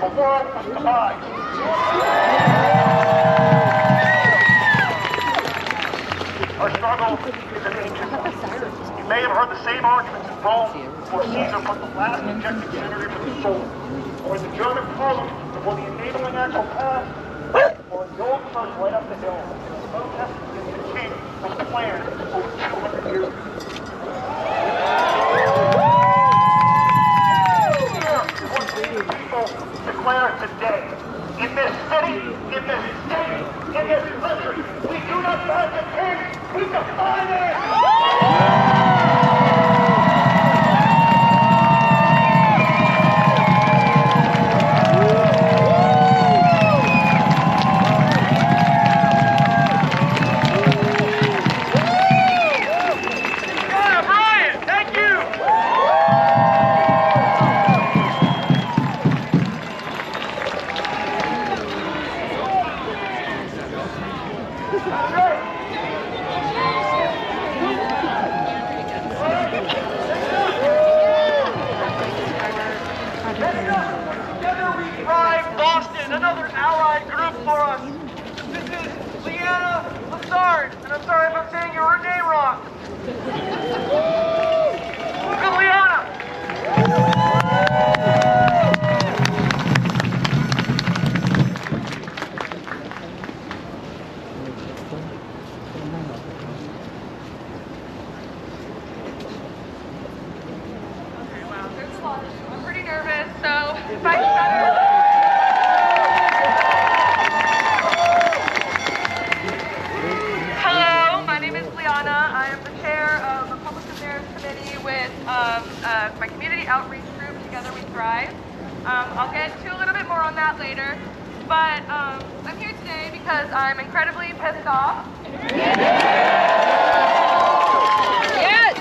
the world was devised. Our struggle is an ancient one. You may have heard the same arguments in Rome before Caesar put the last ejected senator to the sword, or in the German parliament before the enabling act was passed, or in the old church right up the hill, the protest against the king was planned over 200 years ago. People declare today, in this city, in this state, in this country, we do not find the king, we define it! Another allied group for us. This is Elon, and I'm sorry if I'm saying your name wrong. Good, Liana. Okay, wow, there's a lot. I'm pretty nervous, so if I stutter. I am the chair of a public affairs committee with my community outreach group, Together We Thrive. I'll get to a little bit more on that later, but I'm here today because I'm incredibly pissed off. Yes!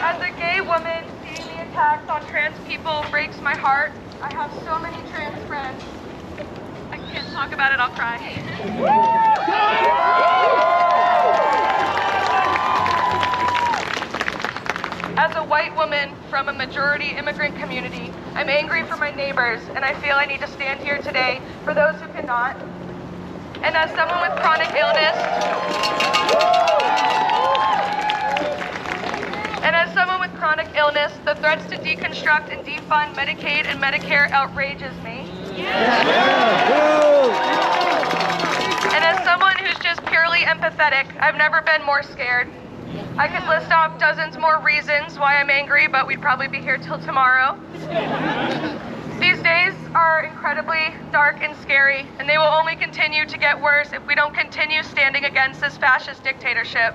As a gay woman, seeing the attacks on trans people breaks my heart. I have so many trans friends. I can't talk about it, I'll cry. As a white woman from a majority immigrant community, I'm angry for my neighbors, and I feel I need to stand here today for those who cannot. And as someone with chronic illness, the threats to deconstruct and defund Medicaid and Medicare outrages me. And as someone who's just purely empathetic, I've never been more scared. I could list off dozens more reasons why I'm angry, but we'd probably be here till tomorrow. These days are incredibly dark and scary, and they will only continue to get worse if we don't continue standing against this fascist dictatorship.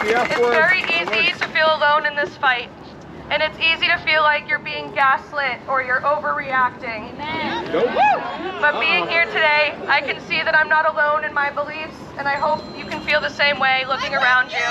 It's very easy to feel alone in this fight. And it's easy to feel like you're being gaslit or you're overreacting. But being here today, I can see that I'm not alone in my beliefs, and I hope you can feel the same way looking around you.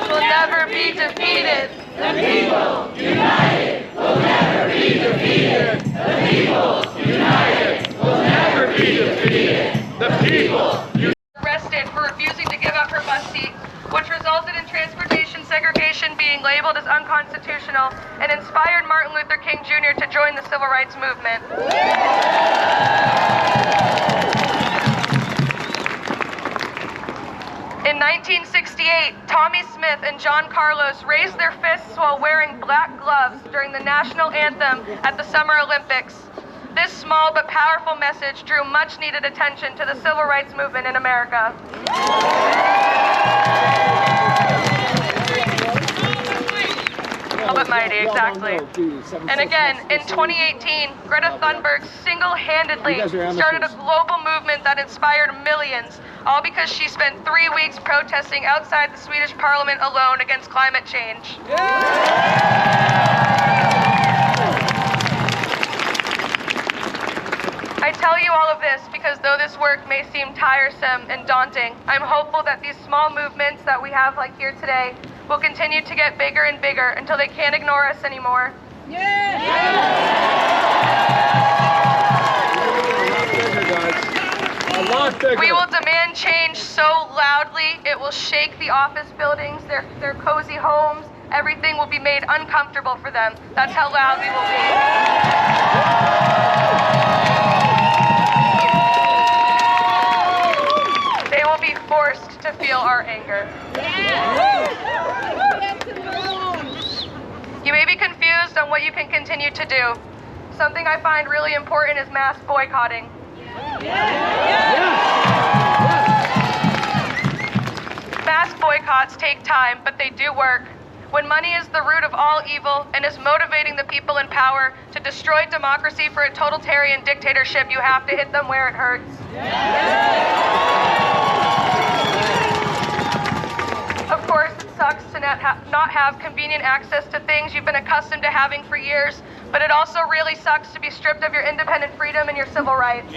We'll never be defeated. The people united will never be defeated. The people united will never be defeated. The people arrested for refusing to give up her bus seat, which resulted in transportation segregation being labeled as unconstitutional and inspired Martin Luther King Jr. to join the civil rights movement. In 1968, Tommy Smith and John Carlos raised their fists while wearing black gloves during the national anthem at the Summer Olympics. This small but powerful message drew much needed attention to the civil rights movement in America. But mighty, exactly. And again, in 2018, Greta Thunberg single-handedly started a global movement that inspired millions, all because she spent 3 weeks protesting outside the Swedish parliament alone against climate change. I tell you all of this because though this work may seem tiresome and daunting, I'm hopeful that these small movements that we have like here today will continue to get bigger and bigger until they can't ignore us anymore. Yeah. A lot We will demand change so loudly it will shake the office buildings, their cozy homes. Everything will be made uncomfortable for them. That's how loud we will be. They will be forced to feel our anger. You may be confused on what you can continue to do. Something I find really important is mass boycotting. Mass boycotts take time, but they do work. When money is the root of all evil and is motivating the people in power to destroy democracy for a totalitarian dictatorship, you have to hit them where it hurts. Of course, it sucks to not have convenient access to things you've been accustomed to having for years, but it also really sucks to be stripped of your independent freedom and your civil rights.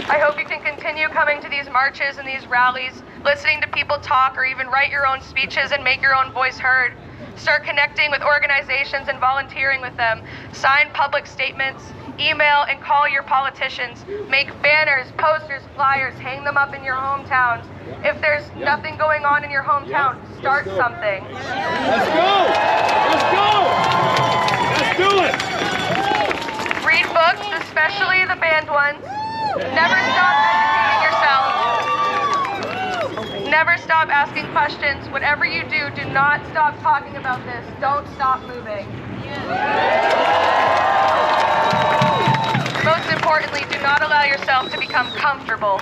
I hope you can continue coming to these marches and these rallies, listening to people talk or even write your own speeches and make your own voice heard. Start connecting with organizations and volunteering with them. Sign public statements. Email and call your politicians. Make banners, posters, flyers, hang them up in your hometowns. If there's nothing going on in your hometown, start something. Let's go! Let's go! Let's do it! Read books, especially the banned ones. Never stop educating yourself. Never stop asking questions. Whatever you do, do not stop talking about this. Don't stop moving. Most importantly, do not allow yourself to become comfortable.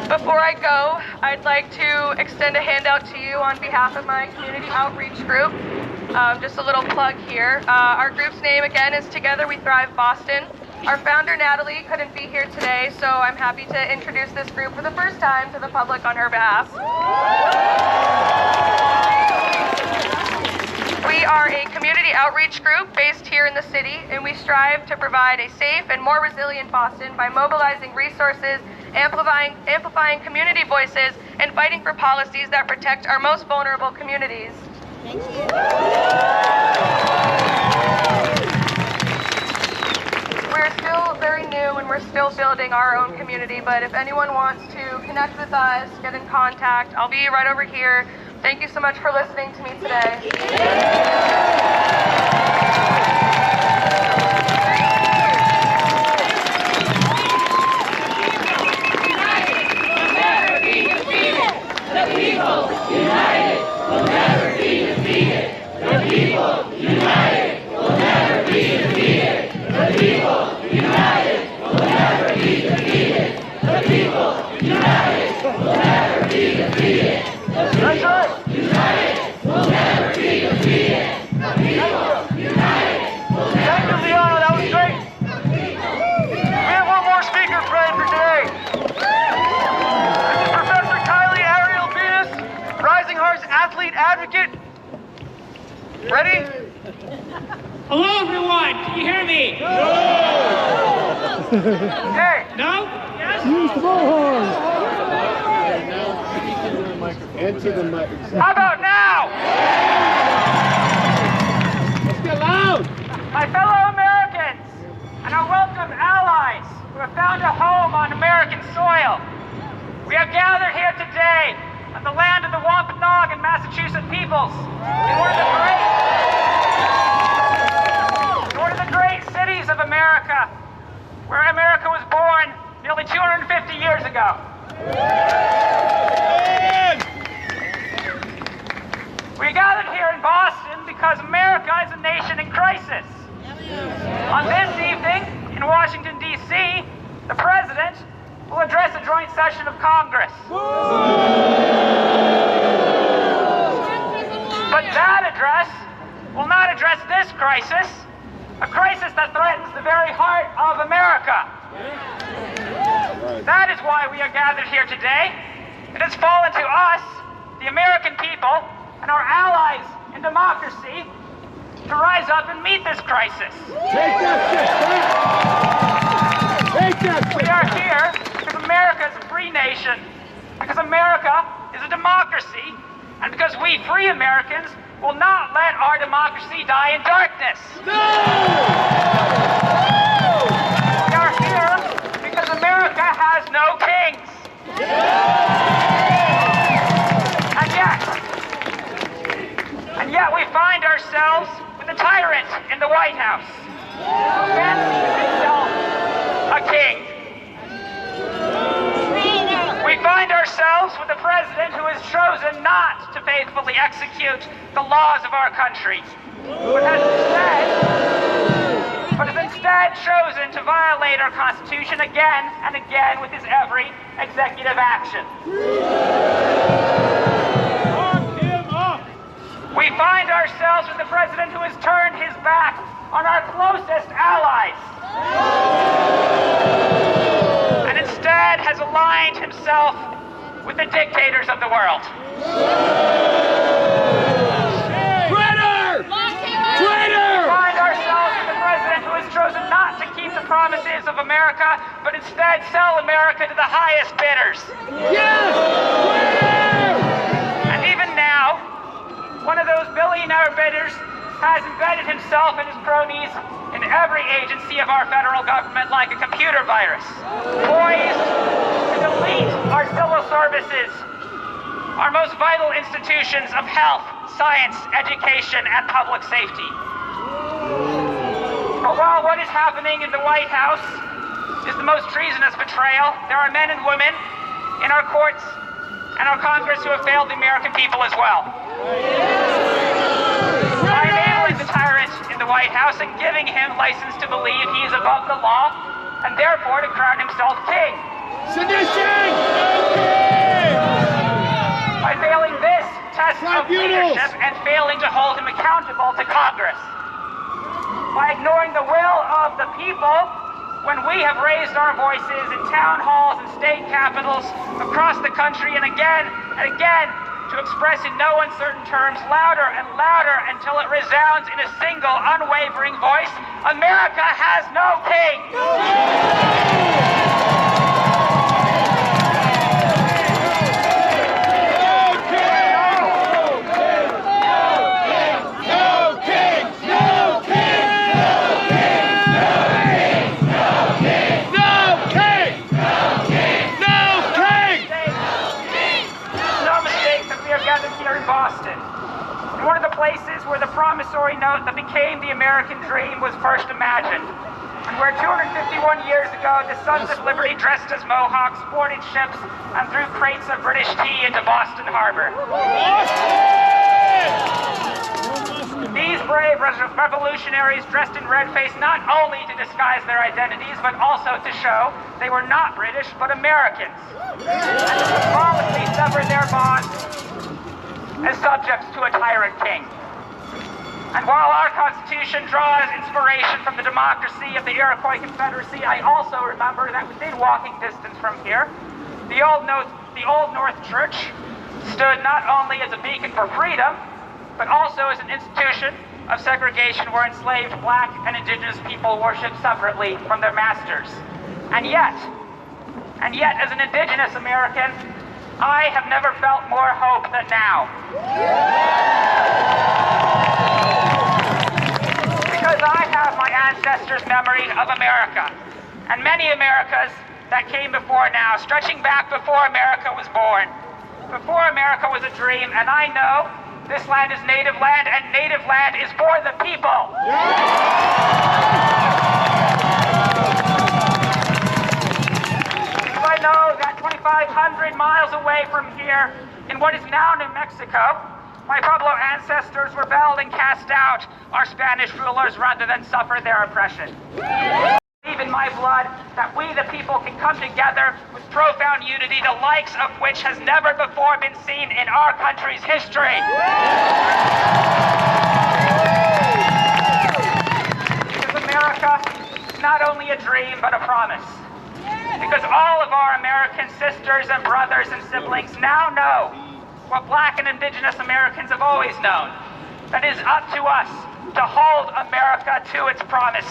Before I go, I'd like to extend a handout to you on behalf of my community outreach group. Just a little plug here. Our group's name, again, is Together We Thrive Boston. Our founder, Natalie, couldn't be here today, so I'm happy to introduce this group for the first time to the public on her behalf. We are a community outreach group based here in the city, and we strive to provide a safe and more resilient Boston by mobilizing resources, amplifying community voices, and fighting for policies that protect our most vulnerable communities. Thank you. We're still very new and we're still building our own community, but if anyone wants to connect with us, get in contact, I'll be right over here. Thank you so much for listening to me today. That's right. United will never be defeated. The people united will never. Thank you, Leon. That was great. We have one more speaker planned for today. This is Professor Kylie Ariel Venus, Rising Hearts athlete advocate. Ready? Hello, everyone. Can you hear me? Okay. No? Yes? Use the bullhorn! Into the mic. How about now? Let's get loud! My fellow Americans and our welcome allies who have found a home on American soil, we have gathered here today on the land of the Wampanoag and Massachusetts peoples in one of the great cities of America, where America was born nearly 250 years ago. We gathered here in Boston because America is a nation in crisis. On this evening, in Washington, D.C., the President will address a joint session of Congress. But that address will not address this crisis, a crisis that threatens the very heart of America. That is why we are gathered here today. It has fallen to us, the American people, and our allies in democracy, to rise up and meet this crisis. Take that shit back! Take that shit. We are here because America is a free nation, because America is a democracy, and because we free Americans will not let our democracy die in darkness. No! king. We find ourselves with a president who has chosen not to faithfully execute the laws of our country, but has instead chosen to violate our Constitution again and again with his every executive action. We find ourselves with a president who has turned his back on our closest allies, and instead has aligned himself with the dictators of the world. Traitor! Traitor! We find ourselves with a president who has chosen not to keep the promises of America, but instead sell America to the highest bidders. Yes! Traitor! And even now, one of those billionaire bidders has embedded himself and his cronies in every agency of our federal government like a computer virus, poised to delete our civil services, our most vital institutions of health, science, education, and public safety. But while what is happening in the White House is the most treasonous betrayal, there are men and women in our courts and our Congress who have failed the American people as well. By enabling the tyrant in the White House and giving him license to believe he is above the law, and therefore to crown himself king. Sedition! By failing this test of leadership and failing to hold him accountable to Congress. By ignoring the will of the people when we have raised our voices in town halls and state capitals across the country and again to express in no uncertain terms louder and louder until it resounds in a single unwavering voice, America has no king! One of the places where the promissory note that became the American dream was first imagined, and where 251 years ago the Sons of Liberty dressed as Mohawks boarded ships and threw crates of British tea into Boston Harbor. These brave revolutionaries dressed in red face not only to disguise their identities, but also to show they were not British, but Americans, and to symbolically sever their bonds as subjects to a tyrant king. And while our Constitution draws inspiration from the democracy of the Iroquois Confederacy, I also remember that within walking distance from here, the Old North Church stood not only as a beacon for freedom, but also as an institution of segregation where enslaved black and indigenous people worshiped separately from their masters. And yet, as an indigenous American, I have never felt more hope than now. Because I have my ancestors' memory of America, and many Americas that came before now, stretching back before America was born, before America was a dream, and I know this land is native land, and native land is for the people. I know that 2,500 miles away from here, in what is now New Mexico, my Pueblo ancestors rebelled and cast out our Spanish rulers rather than suffer their oppression. I believe in my blood that we the people can come together with profound unity, the likes of which has never before been seen in our country's history. Because America is not only a dream, but a promise. Because all of our American sisters and brothers and siblings now know what black and indigenous Americans have always known, that it is up to us to hold America to its promise.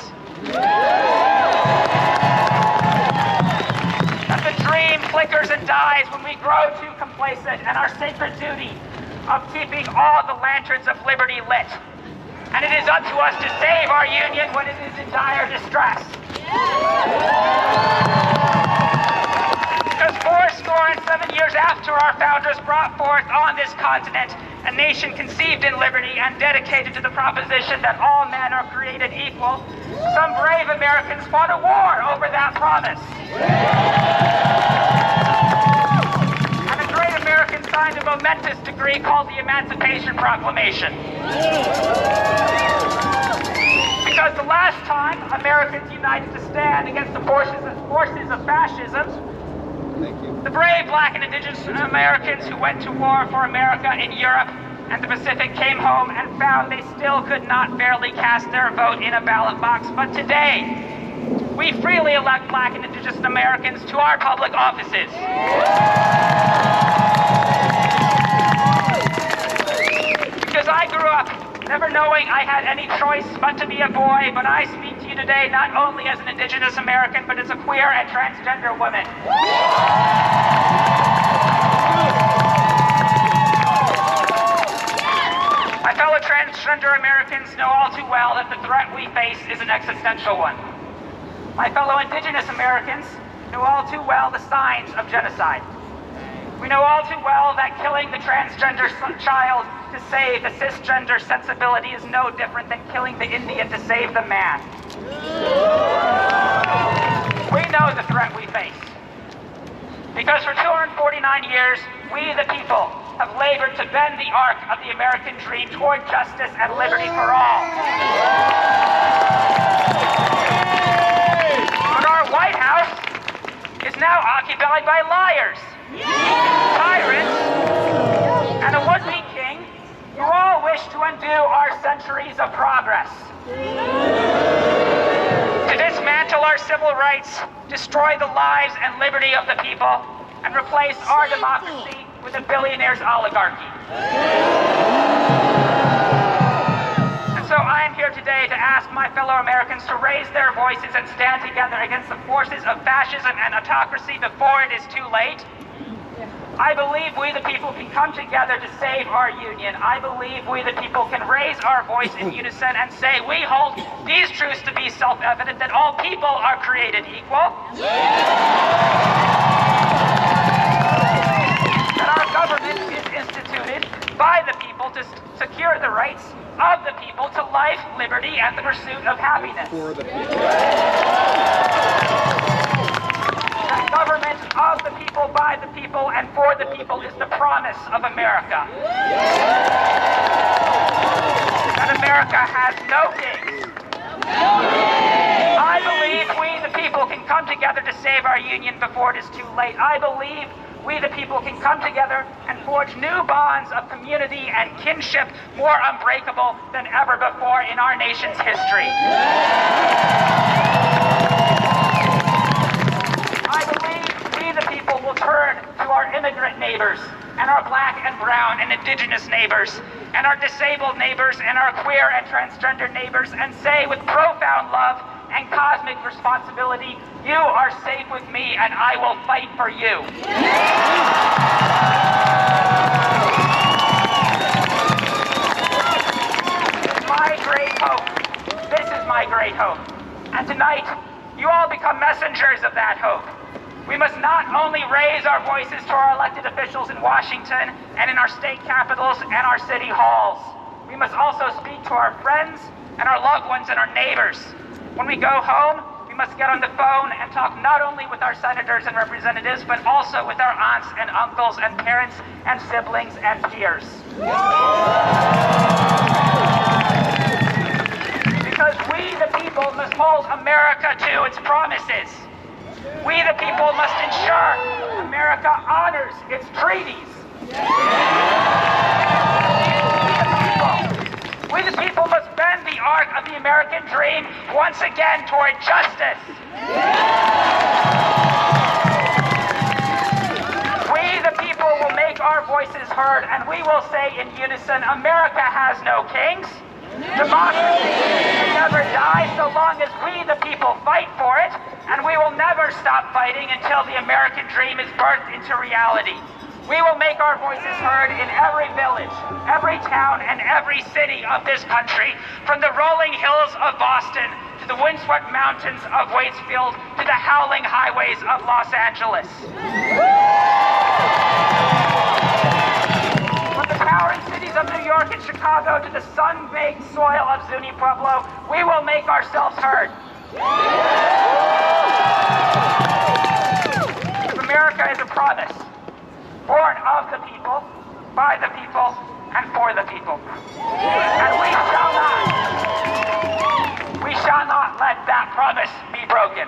That the dream flickers and dies when we grow too complacent, and our sacred duty of keeping all the lanterns of liberty lit. And it is up to us to save our union when it is in dire distress. Because 407 years after our founders brought forth on this continent a nation conceived in liberty and dedicated to the proposition that all men are created equal, some brave Americans Americans fought a war over that promise. And a great American signed a momentous decree called the Emancipation Proclamation. Because the last time Americans united to stand against the forces of fascism, the brave black and indigenous Americans who went to war for America in Europe and the Pacific came home and found they still could not fairly cast their vote in a ballot box. But today, we freely elect black and indigenous Americans to our public offices. Because I grew up never knowing I had any choice but to be a boy, but I speak to you today not only as an indigenous American, but as a queer and transgender woman. My fellow transgender Americans know all too well that the threat we face is an existential one. My fellow indigenous Americans know all too well the signs of genocide. We know all too well that killing the transgender child to save the cisgender sensibility is no different than killing the Indian to save the man. We know the threat we face. Because for 249 years, we the people have labored to bend the arc of the American dream toward justice and liberty for all. But our White House is now occupied by liars, tyrants, and a would-be king who all wish to undo our centuries of progress. To dismantle our civil rights, destroy the lives and liberty of the people, and replace our democracy with a billionaire's oligarchy. And so I am here today to ask my fellow Americans to raise their voices and stand together against the forces of fascism and autocracy before it is too late. I believe we the people can come together to save our union. I believe we the people can raise our voice in unison and say we hold these truths to be self-evident, that all people are created equal. That our government is instituted by the people to secure the rights of the people to life, liberty, and the pursuit of happiness. The government of the people, by the people, and for the people is the promise of America. And America has no kings. I believe we the people can come together to save our union before it is too late. I believe we the people can come together and forge new bonds of community and kinship more unbreakable than ever before in our nation's history. I believe we the people will turn to our immigrant neighbors and our black and brown and indigenous neighbors and our disabled neighbors and our queer and transgender neighbors and say with profound love and cosmic responsibility, you are safe with me and I will fight for you. My great hope. This is my great hope. And tonight, you all become messengers of that hope. We must not only raise our voices to our elected officials in Washington and in our state capitals and our city halls. We must also speak to our friends and our loved ones and our neighbors. When we go home, we must get on the phone and talk not only with our senators and representatives, but also with our aunts and uncles and parents and siblings and peers. Because we, the people, must hold America to its promises. We, the people, must ensure America honors its treaties. We, the people, must bend the arc of the American dream once again toward justice. We, the people, will make our voices heard, and we will say in unison, America has no kings. Democracy can never die so long as we, the people, fight for it, and we will never stop fighting until the American dream is birthed into reality. We will make our voices heard in every village, every town, and every city of this country, from the rolling hills of Boston to the windswept mountains of Waitsfield to the howling highways of Los Angeles. From the towering cities of New York and Chicago to the sun-baked soil of Zuni Pueblo, we will make ourselves heard. America is a promise, born of the people, by the people, and for the people. And we shall not let that promise be broken.